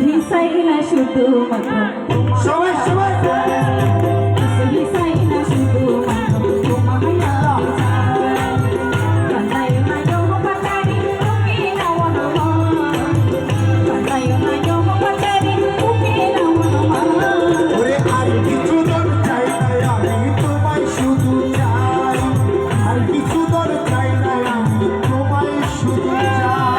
Hisaina শুধু মাত্র সবাই সবাই hisaina শুধু মাত্র তোমায় কান্দায় না yo patari তুমি নাও না কান্দায় না yo patari তুমি নাও না ওরে আর কিছু দরকার নাই আমি তোমায় শুধু চাই আর কিছু দরকার নাই আমি তোমায় শুধু চাই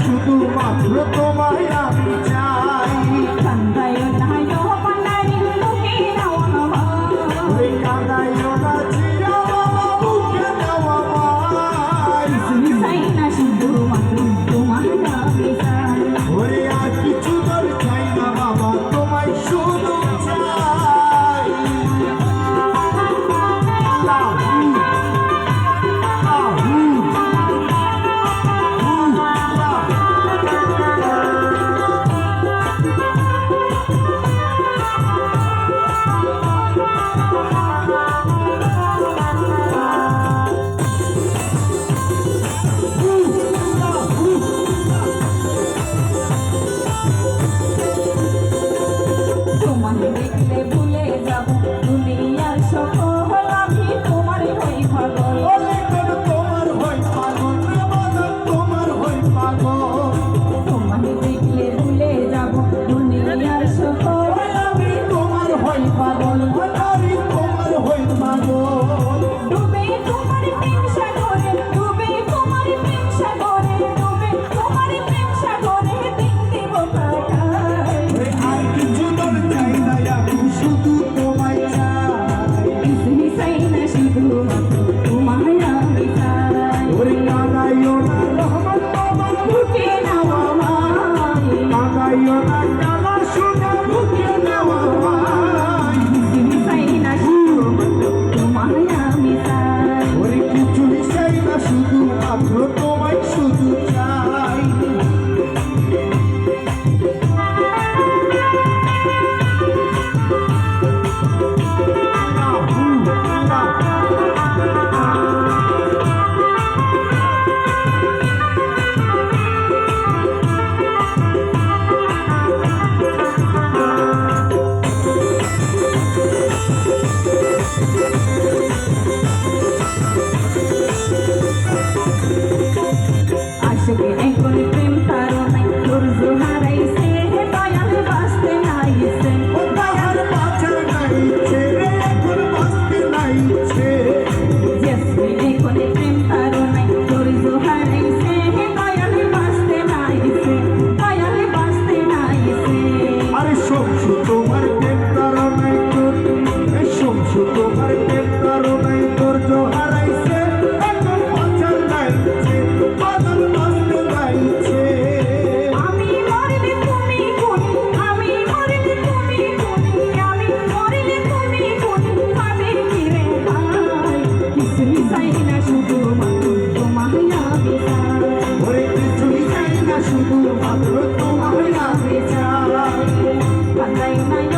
শুধুমাত্র তোমায় আমি চাই কান্দায় না yo patari তুমি নাও না ওরে কাঁদাই না চিরা বাবা বুকে দেওয়া মাই hisaina শুধু মাত্র তোমায় আমি চাই ওরে আর কিছু দরকার না বাবা তোমায় শুধু চাই You're not gonna shoot নাই